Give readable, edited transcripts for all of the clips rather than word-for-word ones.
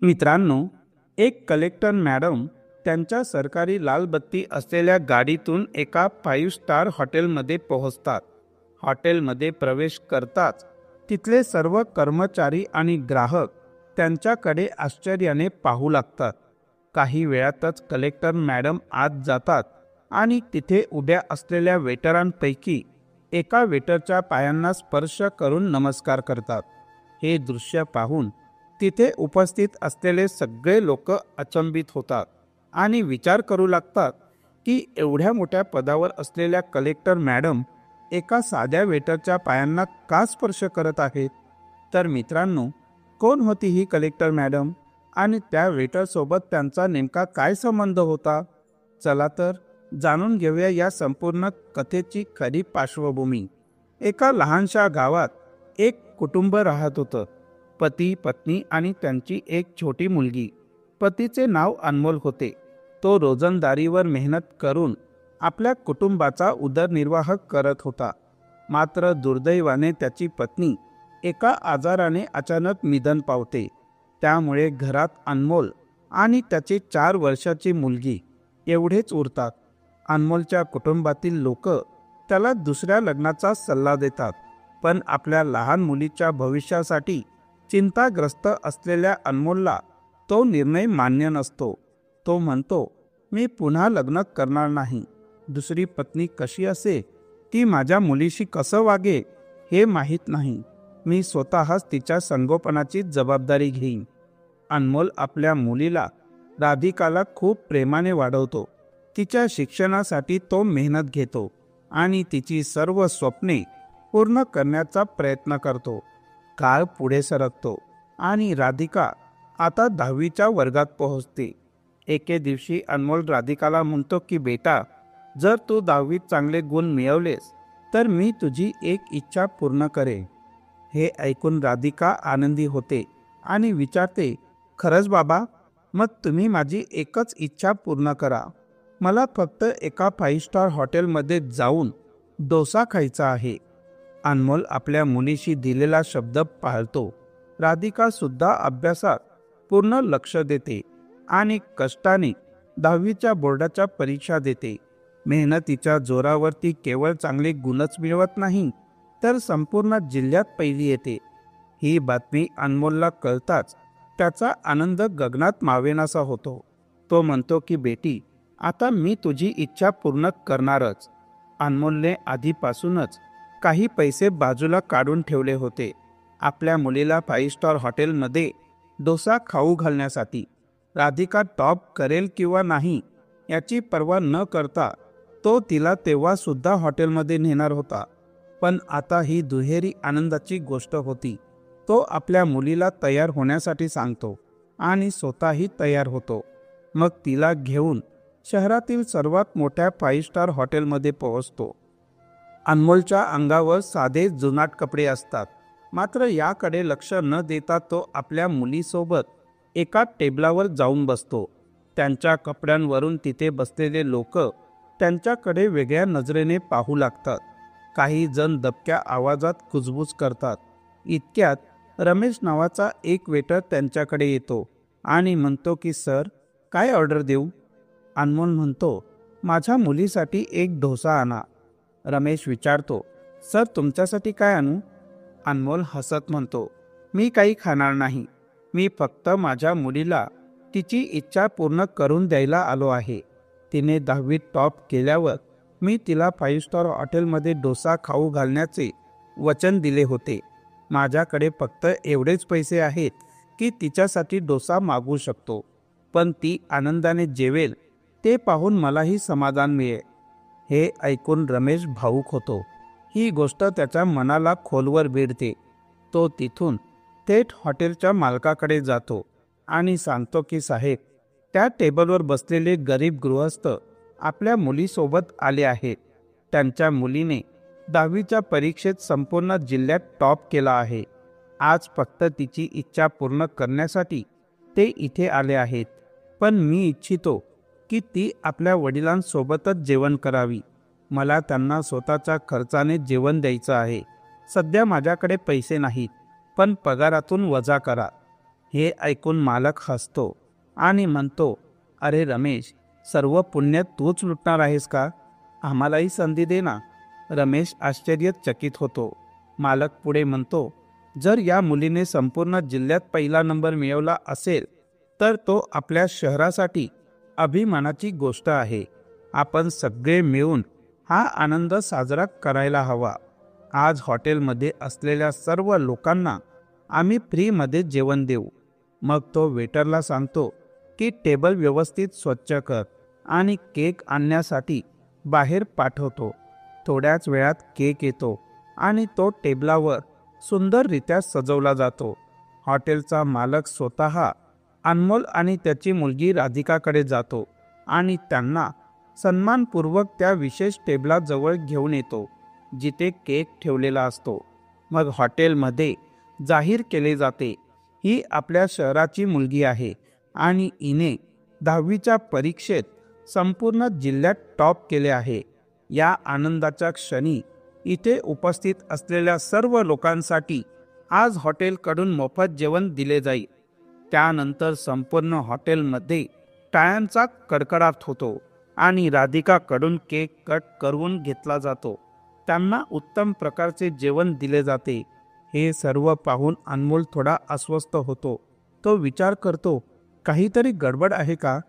मित्रांनो, एक collector madam त्यांच्या सरकारी लाल बत्ती असलेल्या गाडीतून एका 5 स्टार हॉटेलमध्ये पोहोचतात. हॉटेलमध्ये प्रवेश करताच तिथले सर्व कर्मचारी आणि ग्राहक त्यांच्याकडे आश्चर्याने पाहू लागतात. काही वेळातच कलेक्टर मॅडम आत जातात आणि तिथे उभ्या असलेल्या वेटरांपैकी एका वेटरच्या पायांना स्पर्श करून नमस्कार करतात. हे दृश्य पाहून तिथे उपस्थित असलेले सगळे लोक अचंबित होतात आणि विचार करू लागतात की एवढ्या मोठ्या पदावर असलेल्या कलेक्टर मॅडम एका साध्या वेटरच्या पायांना का स्पर्श करत आहेत. तर मित्रांनो, कोण होती ही कलेक्टर मॅडम आणि त्या वेटरसोबत त्यांचा नेमका काय संबंध होता? चला तर जाणून घेऊया या संपूर्ण कथेची खरी पार्श्वभूमी. एका लहानशा गावात एक कुटुंब राहत होतं. पती, पत्नी आणि त्यांची एक छोटी मुलगी. पतीचे नाव अनमोल होते. तो रोजंदारीवर मेहनत करून आपल्या कुटुंबाचा उदरनिर्वाह करत होता. मात्र दुर्दैवाने त्याची पत्नी एका आजाराने अचानक निधन पावते. त्यामुळे घरात अनमोल आणि त्याची 4 वर्षाची मुलगी एवढेच उरतात. अनमोलच्या कुटुंबातील लोक त्याला दुसऱ्या लग्नाचा सल्ला देतात, पण आपल्या लहान मुलीच्या भविष्यासाठी चिंताग्रस्त असलेल्या अनमोलला तो निर्णय मान्य नसतो. तो म्हणतो, मी पुन्हा लग्न करणार नाही. दुसरी पत्नी कशी असे, ती माझ्या मुलीशी कसं वागे हे माहीत नाही. मी स्वतःच तिच्या संगोपनाची जबाबदारी घेईन. अनमोल आपल्या मुलीला राधिकाला खूप प्रेमाने वाढवतो. तिच्या शिक्षणासाठी तो मेहनत घेतो आणि तिची सर्व स्वप्ने पूर्ण करण्याचा प्रयत्न करतो. काळ पुढे सरकतो आणि राधिका आता 10वीच्या वर्गात पोहोचते. एके दिवशी अनमोल राधिकाला म्हणतो की बेटा, जर तू 10वीत चांगले गुण मिळवलेस तर मी तुझी एक इच्छा पूर्ण करेन. हे ऐकून राधिका आनंदी होते आणि विचारते, खरंच बाबा? मग तुम्ही माझी एकच इच्छा पूर्ण करा. मला फक्त एका 5 स्टार हॉटेलमध्ये जाऊन डोसा खायचा आहे. अनमोल आपल्या मुलीशी दिलेला शब्द पाळतो. राधिका सुद्धा अभ्यासात पूर्ण लक्ष देते आणि कष्टाने 10वीच्या बोर्डाच्या परीक्षा देते. मेहनतीच्या जोरावर ती केवळ चांगले गुणच मिळवत नाही, तर संपूर्ण जिल्ह्यात पहिली येते. ही बातमी अनमोलला कळताच त्याचा आनंद गगनात मावेनासा होतो. तो म्हणतो की बेटी, आता मी तुझी इच्छा पूर्ण करणारच. अनमोलने आधीपासूनच काही पैसे बाजूला काढून ठेवले होते आपल्या मुलीला 5 स्टार हॉटेलमध्ये डोसा खाऊ घालण्यासाठी. राधिका टॉप करेल किंवा नाही याची पर्वा न करता तो तिला तेव्हा सुद्धा हॉटेलमध्ये नेणार होता. पण आता ही दुहेरी आनंदाची गोष्ट होती. तो आपल्या मुलीला तयार होण्यासाठी सांगतो आणि स्वतःही तयार होतो. मग तिला घेऊन शहरातील सर्वात मोठ्या 5 स्टार हॉटेलमध्ये पोहोचतो. अनमोलच्या अंगावर साधे जुनाट कपडे असतात. मात्र याकडे लक्ष न देता तो आपल्या मुलीसोबत एका टेबलावर जाऊन बसतो. त्यांच्या कपड्यांवरून तिथे बसलेले लोक त्यांच्याकडे वेगळ्या नजरेने पाहू लागतात. काही जण दबक्या आवाजात कुजबूज करतात. इतक्यात रमेश नावाचा एक वेटर त्यांच्याकडे येतो आणि म्हणतो की सर, काय ऑर्डर देऊ? अनमोल म्हणतो, माझ्या मुलीसाठी एक डोसा आणा. रमेश विचारतो, सर तुमच्यासाठी काय आणू? अनमोल हसत म्हणतो, मी काही खाणार नाही. मी फक्त माझ्या मुलीला तिची इच्छा पूर्ण करून द्यायला आलो आहे. तिने 10वीत टॉप केल्यावर मी तिला 5 स्टार हॉटेलमध्ये डोसा खाऊ घालण्याचे वचन दिले होते. माझ्याकडे फक्त एवढेच पैसे आहेत की तिच्यासाठी डोसा मागवू शकतो. पण ती आनंदाने जेवेल ते पाहून मलाही समाधान मिळेल. हे ऐकून रमेश भावूक होतो. ही गोष्ट त्याच्या मनाला खोलवर भिडते. तो तिथून थेट हॉटेलच्या मालकाकडे जातो आणि सांगतो की साहेब, त्या टेबलवर बसलेले गरीब गृहस्थ आपल्या मुलीसोबत आले आहेत. त्यांच्या मुलीने 10वीच्या परीक्षेत संपूर्ण जिल्ह्यात टॉप केला आहे. आज फक्त तिची इच्छा पूर्ण करण्यासाठी ते इथे आले आहेत. पण मी इच्छितो की ती आपल्या वडिलांसोबतच जेवण करावी. मला त्यांना स्वतःच्या खर्चाने जेवण द्यायचं आहे. सध्या माझ्याकडे पैसे नाहीत, पण पगारातून वजा करा. हे ऐकून मालक हसतो आणि म्हणतो, अरे रमेश, सर्व पुण्य तूच लुटणार आहेस का? आम्हालाही संधी दे ना. रमेश आश्चर्यचकित होतो. मालक पुढे म्हणतो, जर या मुलीने संपूर्ण जिल्ह्यात पहिला नंबर मिळवला असेल तर तो आपल्या शहरासाठी अभिमानाची गोष्ट आहे. आपण सगळे मिळून हा आनंद साजरा करायला हवा. आज हॉटेलमध्ये असलेल्या सर्व लोकांना आम्ही फ्रीमध्ये जेवण देऊ. मग तो वेटरला सांगतो की टेबल व्यवस्थित स्वच्छ कर आणि केक आणण्यासाठी बाहेर पाठवतो. थोड्याच वेळात केक येतो आणि तो टेबलावर सुंदररित्या सजवला जातो. हॉटेलचा मालक स्वतः अनमोल आणि त्याची मुलगी राधिकाकडे जातो आणि त्यांना सन्मानपूर्वक त्या विशेष टेबलाजवळ घेऊन येतो जिथे केक ठेवलेला असतो. मग हॉटेलमध्ये जाहीर केले जाते, ही आपल्या शहराची मुलगी आहे आणि हिने 10वीच्या परीक्षेत संपूर्ण जिल्ह्यात टॉप केले आहे. या आनंदाच्या क्षणी इथे उपस्थित असलेल्या सर्व लोकांसाठी आज हॉटेलकडून मोफत जेवण दिले जाईल. त्यानंतर संपूर्ण हॉटेलमध्ये टाळ्यांचा कडकडाट होतो आणि राधिकाकडून केक कट करून घेतला जातो. त्यांना उत्तम प्रकारचे जेवण दिले जाते. हे सर्व पाहून अनमोल थोडा अस्वस्थ होतो. तो विचार करतो, काहीतरी गडबड आहे का?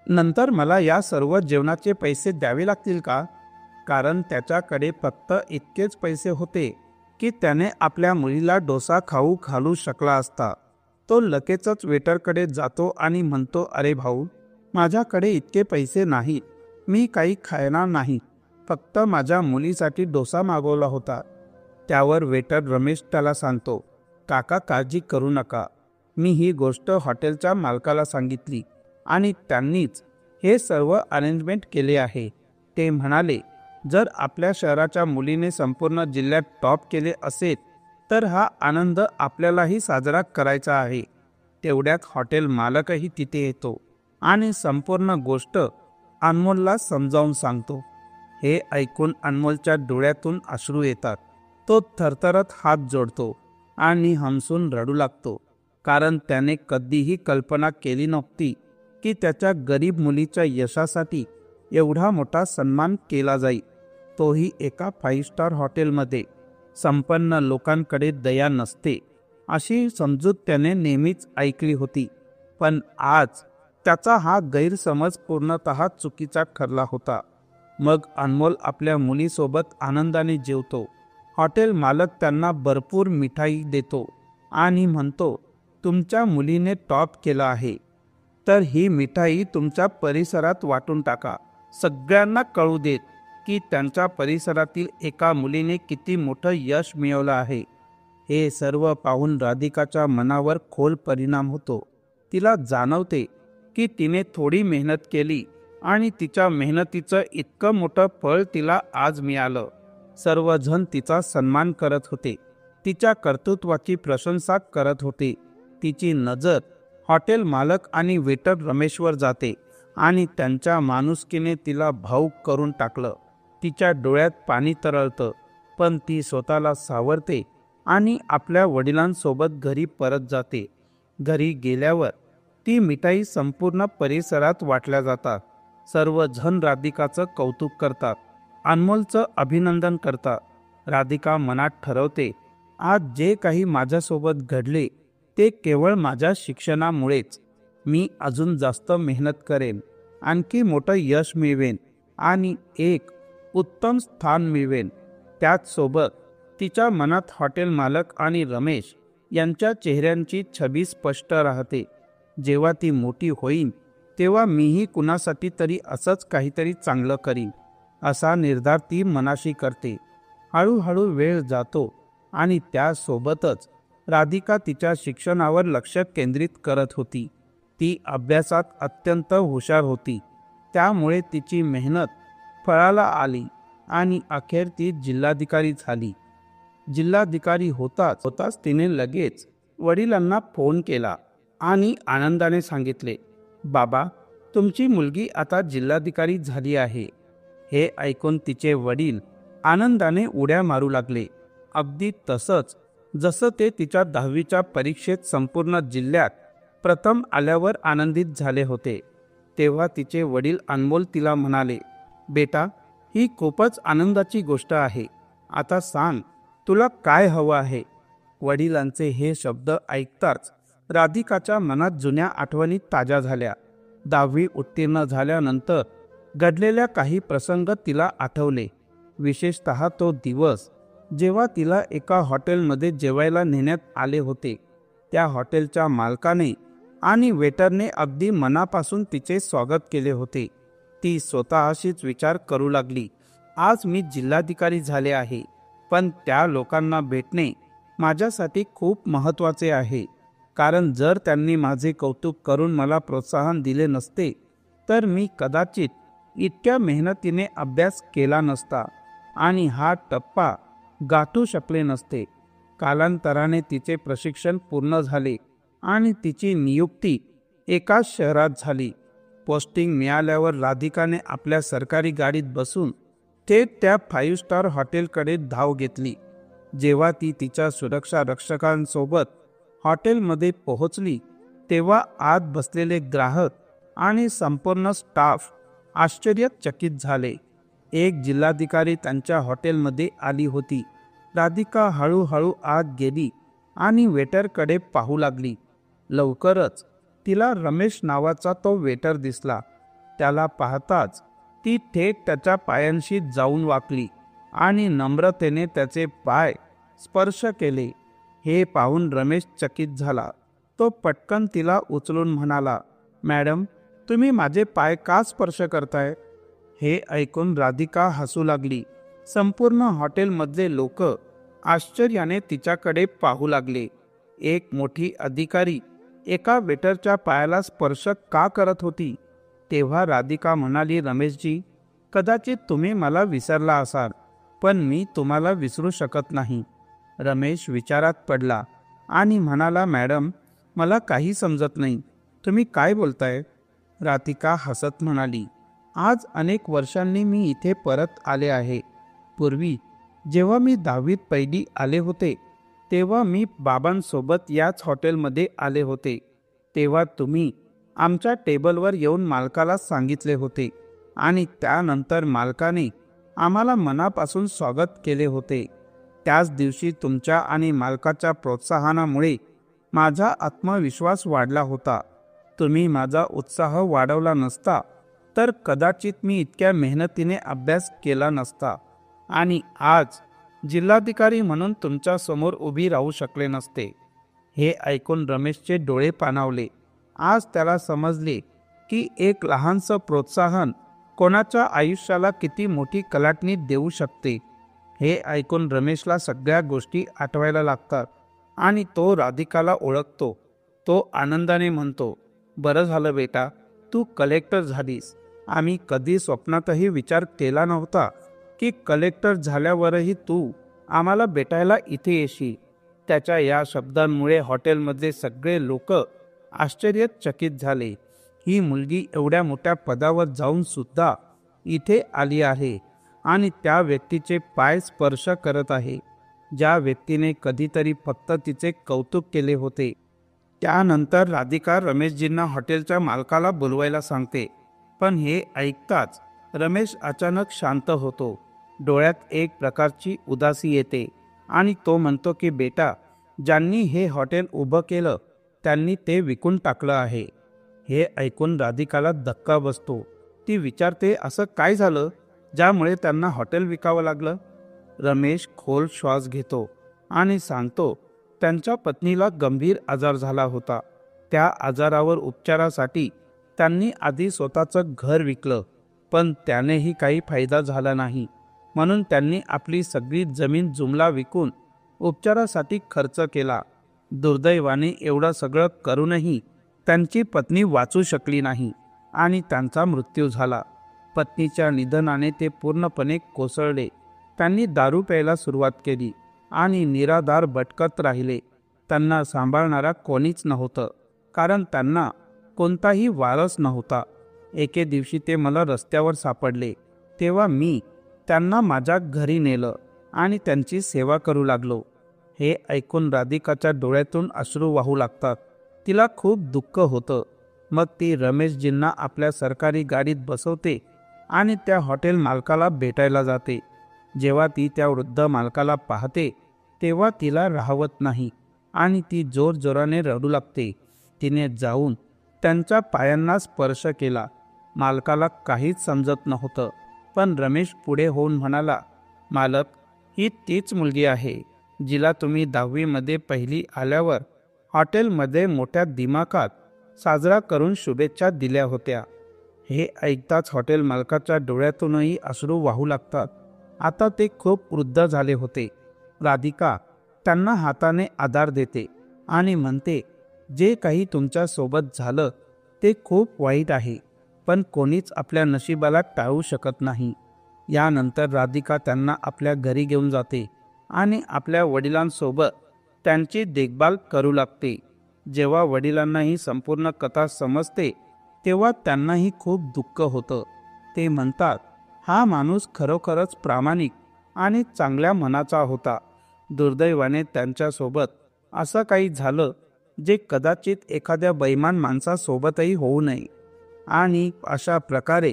नंतर मला या सर्व जेवणाचे पैसे द्यावे लागतील का? कारण त्याच्याकडे फक्त इतकेच पैसे होते की त्याने आपल्या मुलीला डोसा खाऊ घालू शकला असता. तो लगेचच वेटरकडे जातो आणि म्हणतो, अरे भाऊ, माझ्याकडे इतके पैसे नाहीत. मी काही खाणार नाही. फक्त माझ्या मुलीसाठी डोसा मागवला होता. त्यावर वेटर रमेश त्याला सांगतो, काका, काळजी करू नका. मी ही गोष्ट हॉटेलच्या मालकाला सांगितली आणि त्यांनीच हे सर्व अरेंजमेंट केले आहे. ते म्हणाले, जर आपल्या शहराच्या मुलीने संपूर्ण जिल्ह्यात टॉप केले असेल तर हा आनंद आपल्यालाही साजरा करायचा आहे. तेवढ्यात हॉटेल मालकही तिथे येतो आणि संपूर्ण गोष्ट अनमोलला समजावून सांगतो. हे ऐकून अनमोलच्या डोळ्यातून अश्रू येतात. तो थरथरत हात जोडतो आणि हमसून रडू लागतो, कारण त्याने कधीही कल्पना केली नव्हती की त्याच्या गरीब मुलीच्या यशासाठी एवढा मोठा सन्मान केला जाईल, तोही एका 5 स्टार हॉटेलमध्ये. संपन्न लोकांकडे दया नसते अशी समजूत त्याने नेहमीच ऐकली होती, पण आज त्याचा हा गैरसमज पूर्णतः चुकीचा ठरला होता. मग अनमोल आपल्या मुलीसोबत आनंदाने जेवतो. हॉटेल मालक त्यांना भरपूर मिठाई देतो आणि म्हणतो, तुमच्या मुलीने टॉप केला आहे तर ही मिठाई तुमच्या परिसरात वाटून टाका. सगळ्यांना कळू देत की त्यांच्या परिसरातील एका मुलीने किती मोठं यश मिळवलं आहे. हे सर्व पाहून राधिकाच्या मनावर खोल परिणाम होतो. तिला जाणवते की तिने थोडी मेहनत केली आणि तिच्या मेहनतीचं इतकं मोठं फळ तिला आज मिळालं. सर्वजण तिचा सन्मान करत होते, तिच्या कर्तृत्वाची प्रशंसा करत होते. तिची नजर हॉटेल मालक आणि वेटर रमेशवर जाते आणि त्यांच्या माणुसकीने तिला भावुक करून टाकलं. तिच्या डोळ्यात पाणी तरळतं, पण ती स्वतःला सावरते आणि आपल्या वडिलांसोबत घरी परत जाते. घरी गेल्यावर ती मिठाई संपूर्ण परिसरात वाटल्या जातात. सर्वजण राधिकाचं कौतुक करतात, अनमोलचं अभिनंदन करतात. राधिका मनात ठरवते, आज जे काही माझ्यासोबत घडले ते केवळ माझ्या शिक्षणामुळेच. मी अजून जास्त मेहनत करेन, आणखी मोठं यश मिळवेन आणि एक उत्तम स्थान मिळवेन. त्याचसोबत तिच्या मनात हॉटेल मालक आणि रमेश यांच्या चेहऱ्यांची छबी स्पष्ट राहते. जेव्हा ती मोठी होईल तेव्हा मीही कुणासाठी तरी असंच काहीतरी चांगलं करीन, असा निर्धार ती मनाशी करते. हळूहळू वेळ जातो आणि त्यासोबतच राधिका तिच्या शिक्षणावर लक्ष केंद्रित करत होती. ती अभ्यासात अत्यंत हुशार होती, त्यामुळे तिची मेहनत फळाला आली आणि अखेर ती जिल्हाधिकारी झाली. जिल्हाधिकारी होताच तिने लगेच वडिलांना फोन केला आणि आनंदाने सांगितले, बाबा, तुमची मुलगी आता जिल्हाधिकारी झाली आहे. हे ऐकून तिचे वडील आनंदाने उड्या मारू लागले, अगदी तसंच जसं ते तिच्या 10वीच्या परीक्षेत संपूर्ण जिल्ह्यात प्रथम आल्यावर आनंदित झाले होते, तेव्हा तिचे वडील अनमोल तिला म्हणाले, बेटा, ही खूपच आनंदाची गोष्ट आहे. आता सांग, तुला काय हवं आहे? वडिलांचे हे शब्द ऐकताच राधिकाच्या मनात जुन्या आठवणी ताज्या झाल्या. 10वी उत्तीर्ण झाल्यानंतर घडलेल्या काही प्रसंग तिला आठवले. विशेषतः तो दिवस जेव्हा तिला एका हॉटेलमध्ये जेवायला नेण्यात आले होते. त्या हॉटेलच्या मालकाने आणि वेटरने अगदी मनापासून तिचे स्वागत केले होते. ती स्वतःशीच विचार करू लागली, आज मी जिल्हाधिकारी झाले आहे, पण त्या लोकांना भेटणे माझ्यासाठी खूप महत्त्वाचे आहे. कारण जर त्यांनी माझे कौतुक करून मला प्रोत्साहन दिले नसते तर मी कदाचित इतक्या मेहनतीने अभ्यास केला नसता आणि हा टप्पा गाठू शकले नसते. कालांतराने तिचे प्रशिक्षण पूर्ण झाले आणि तिची नियुक्ती एकाच शहरात झाली. पोस्टिंग मिळाल्यावर राधिकाने आपल्या सरकारी गाडीत बसून थेट त्या 5 स्टार हॉटेलकडे धाव घेतली. जेव्हा ती तिच्या सुरक्षा रक्षकांसोबत हॉटेलमध्ये पोहोचली तेव्हा आत बसलेले ग्राहक आणि संपूर्ण स्टाफ आश्चर्यचकित झाले. एक जिल्हाधिकारी त्यांच्या हॉटेलमध्ये आली होती. राधिका हळूहळू आत गेली आणि वेटरकडे पाहू लागली. लवकरच तिला रमेश नावाचा तो वेटर दिसला. त्याला पाहताच ती थेट त्याच्या पायांशी जाऊन वाकली आणि नम्रतेने त्याचे पाय स्पर्श केले. हे पाहून रमेश चकित झाला. तो पटकन तिला उचलून म्हणाला, मॅडम, तुम्ही माझे पाय का स्पर्श करताय? हे ऐकून राधिका हसू लागली. संपूर्ण हॉटेलमधले लोक आश्चर्याने तिच्याकडे पाहू लागले. एक मोठी अधिकारी एका वेटरच्या पायाला स्पर्श का करत होती? तेव्हा राधिका म्हणाली, रमेशजी, कदाचित तुम्ही मला विसरला असाल, पण मी तुम्हाला विसरू शकत नाही. रमेश विचारात पडला आणि म्हणाला, मॅडम, मला काही समजत नाही. तुम्ही काय बोलताय? राधिका हसत म्हणाली, आज अनेक वर्षांनी मी इथे परत आले आहे. पूर्वी जेव्हा मी 10वीत पहिली आले होते तेव्हा मी बाबांसोबत याच हॉटेलमध्ये आले होते. तेव्हा तुम्ही आमच्या टेबलवर येऊन मालकाला सांगितले होते आणि त्यानंतर मालकाने आम्हाला मनापासून स्वागत केले होते. त्याच दिवशी तुमच्या आणि मालकाच्या प्रोत्साहनामुळे माझा आत्मविश्वास वाढला होता. तुम्ही माझा उत्साह वाढवला नसता तर कदाचित मी इतक्या मेहनतीने अभ्यास केला नसता आणि आज जिल्हाधिकारी म्हणून तुमच्या समोर उभी राहू शकले नसते. हे ऐकून रमेशचे डोळे पाणावले. आज त्याला समजले की एक लहानसं प्रोत्साहन कोणाच्या आयुष्याला किती मोठी कलाटणी देऊ शकते. हे ऐकून रमेशला सगळ्या गोष्टी आठवायला लागतात आणि तो राधिकाला ओळखतो. तो आनंदाने म्हणतो, बरं झालं बेटा, तू कलेक्टर झालीस. आम्ही कधी स्वप्नातही विचार केला नव्हता की कलेक्टर झाल्यावरही तू आम्हाला भेटायला इथे येशील. त्याच्या या शब्दांमुळे हॉटेलमधले सगळे लोक आश्चर्यचकित झाले. ही मुलगी एवढ्या मोठ्या पदावर जाऊन सुद्धा इथे आली आहे आणि त्या व्यक्तीचे पाय स्पर्श करत आहे, ज्या व्यक्तीने कधीतरी फक्त तिचे कौतुक केले होते. त्यानंतर राधिका रमेशजींना हॉटेलच्या मालकाला बोलवायला सांगते. पण हे ऐकताच रमेश अचानक शांत होतो. डोळ्यात एक प्रकारची उदासी येते आणि तो म्हणतो की बेटा, ज्यांनी हे हॉटेल उभं केलं त्यांनी ते विकून टाकलं आहे. हे ऐकून राधिकाला धक्का बसतो. ती विचारते, असं काय झालं ज्यामुळे त्यांना हॉटेल विकावं लागलं? रमेश खोल श्वास घेतो आणि सांगतो, त्यांच्या पत्नीला गंभीर आजार झाला होता. त्या आजारावर उपचारासाठी त्यांनी आधी स्वतःचं घर विकलं, पण त्यानेही काही फायदा झाला नाही. म्हणून त्यांनी आपली सगळी जमीन जुमला विकून उपचारासाठी खर्च केला. दुर्दैवाने एवढं सगळं करूनही त्यांची पत्नी वाचू शकली नाही आणि त्यांचा मृत्यू झाला. पत्नीच्या निधनाने ते पूर्णपणे कोसळले. त्यांनी दारू प्यायला सुरुवात केली आणि निराधार भटकत राहिले. त्यांना सांभाळणारा कोणीच नव्हतं, कारण त्यांना कोणताही वारस नव्हता. एके दिवशी ते मला रस्त्यावर सापडले. तेव्हा मी त्यांना माझ्या घरी नेलं आणि त्यांची सेवा करू लागलो. हे ऐकून राधिकाच्या डोळ्यातून अश्रू वाहू लागतात. तिला खूप दुःख होतं. मग ती रमेशजींना आपल्या सरकारी गाडीत बसवते आणि त्या हॉटेल मालकाला भेटायला जाते. जेव्हा ती त्या वृद्ध मालकाला पाहते तेव्हा तिला राहवत नाही आणि ती जोरजोराने रडू लागते. तिने जाऊन त्यांच्या पायांना स्पर्श केला. मालकाला काहीच समजत नव्हतं, पण रमेश पुढे होऊन म्हणाला, मालक, ही तीच मुलगी आहे जिला तुम्ही 10वी पहिली आल्यावर हॉटेलमध्ये मोठ्या दिमाखात साजरा करून शुभेच्छा दिल्या होत्या. हे ऐकताच हॉटेल मालकाच्या डोळ्यातूनही अश्रू वाहू लागतात. आता ते खूप वृद्ध झाले होते. राधिका त्यांना हाताने आधार देते आणि म्हणते, जे काही तुमच्या सोबत झालं ते खूप वाईट आहे, पण कोणीच आपल्या नशिबाला टाळू शकत नाही. यानंतर राधिका त्यांना आपल्या घरी घेऊन जाते आणि आपल्या वडिलांसोबत त्यांची देखभाल करू लागते. जेव्हा वडिलांना ही संपूर्ण कथा समजते तेव्हा त्यांनाही खूप दुःख होतं. ते म्हणतात, हा माणूस खरोखरच प्रामाणिक आणि चांगल्या मनाचा होता. दुर्दैवाने त्यांच्यासोबत असं काही झालं जे कदाचित एखाद्या बेईमान माणसासोबतही होऊ नये. आणि अशा प्रकारे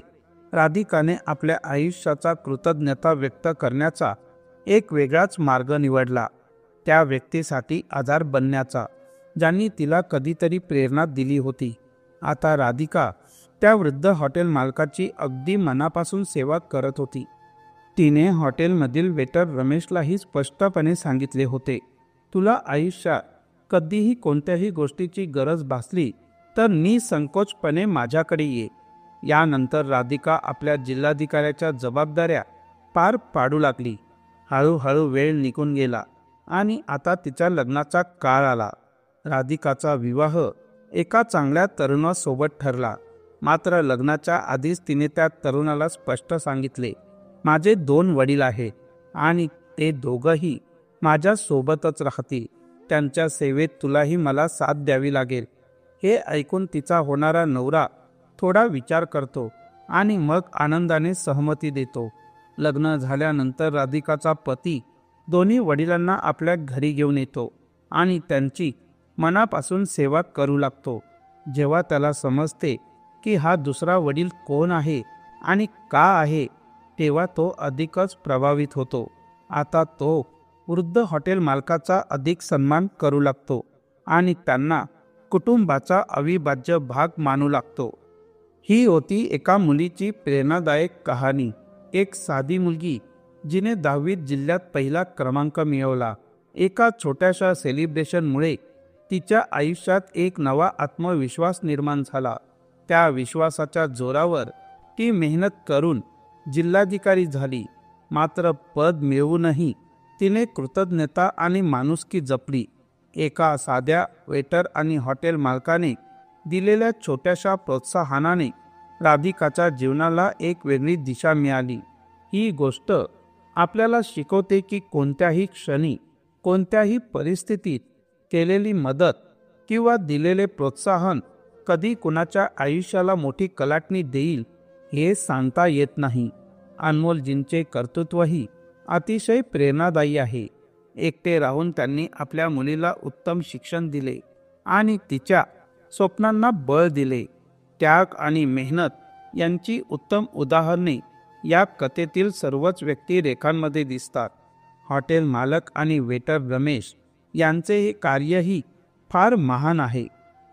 राधिकाने आपल्या आयुष्याचा कृतज्ञता व्यक्त करण्याचा एक वेगळाच मार्ग निवडला. त्या व्यक्तीसाठी आधार बनण्याचा ज्यांनी तिला कधीतरी प्रेरणा दिली होती. आता राधिका त्या वृद्ध हॉटेल मालकाची अगदी मनापासून सेवा करत होती. तिने हॉटेलमधील वेटर रमेशलाही स्पष्टपणे सांगितले होते, तुला आयुष्यात कधीही कोणत्याही गोष्टीची गरज भासली तर निसंकोचपणे माझ्याकडे ये. यानंतर राधिका आपल्या जिल्हाधिकाऱ्याच्या जबाबदाऱ्या पार पाडू लागली. हळूहळू वेळ निघून गेला आणि आता तिच्या लग्नाचा काळ आला. राधिकाचा विवाह एका चांगल्या तरुणासोबत ठरला. मात्र लग्नाच्या आधीच तिने त्या तरुणाला स्पष्ट सांगितले, माझे 2 वडील आहेत आणि ते दोघंही माझ्या सोबतच राहतील. त्यांच्या सेवेत तुलाही मला साथ द्यावी लागेल. हे ऐकून तिचा होणारा नवरा थोडा विचार करतो आणि मग आनंदाने सहमती देतो. लग्न झाल्यानंतर राधिकाचा पती दोन्ही वडिलांना आपल्या घरी घेऊन येतो आणि त्यांची मनापासून सेवा करू लागतो. जेव्हा त्याला समजते की हा दुसरा वडील कोण आहे आणि का आहे तेव्हा तो अधिकच प्रभावित होतो. आता तो वृद्ध हॉटेल मालकाचा अधिक सन्मान करू लागतो आणि त्यांना कुटुंबाचा अविभाज्य भाग मानू लागतो. ही होती एका मुलीची प्रेरणादायक कहाणी. एक साधी मुलगी जिने 10वीत जिल्ह्यात पहिला क्रमांक मिळवला. एका छोट्याशा सेलिब्रेशनमुळे तिच्या आयुष्यात एक नवा आत्मविश्वास निर्माण झाला. त्या विश्वासाच्या जोरावर ती मेहनत करून जिल्हाधिकारी झाली. मात्र पद मिळवूनही तिने कृतज्ञता आणि माणुसकी जपली. एका साध्या वेटर आणि हॉटेल मालकाने दिलेल्या छोट्याशा प्रोत्साहनाने राधिकाच्या जीवनाला एक वेगळी दिशा मिळाली. ही गोष्ट आपल्याला शिकवते की कोणत्याही क्षणी, कोणत्याही परिस्थितीत केलेली मदत किंवा दिलेले प्रोत्साहन कधी कुणाच्या आयुष्याला मोठी कलाटणी देईल हे सांगता येत नाही. अनमोलजींचे कर्तृत्वही अतिशय प्रेरणादायी आहे. एकटे राहून त्यांनी आपल्या मुलीला उत्तम शिक्षण दिले आणि तिच्या स्वप्नांना बळ दिले. त्याग आणि मेहनत यांची उत्तम उदाहरणे या कथेतील सर्वच व्यक्तिरेखांमध्ये दिसतात. हॉटेल मालक आणि वेटर रमेश यांचे हे कार्यही फार महान आहे.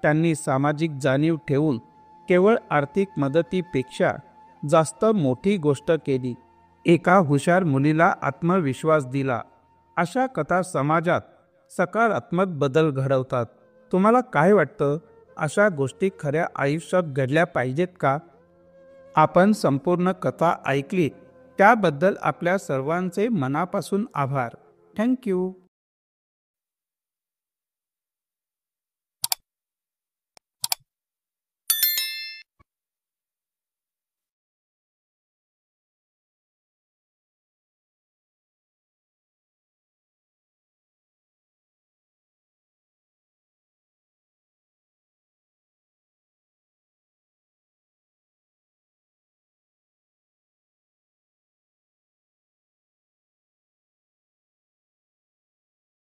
त्यांनी सामाजिक जाणीव ठेवून केवळ आर्थिक मदतीपेक्षा जास्त मोठी गोष्ट केली. एका हुशार मुलीला आत्मविश्वास दिला. अशा कथा समाजात सकारात्मक बदल घडवतात. तुम्हाला काय वाटतं, अशा गोष्टी खऱ्या आयुष्यात घडल्या पाहिजेत का? आपण संपूर्ण कथा ऐकली त्याबद्दल आपल्या सर्वांचे मनापासून आभार. थँक्यू.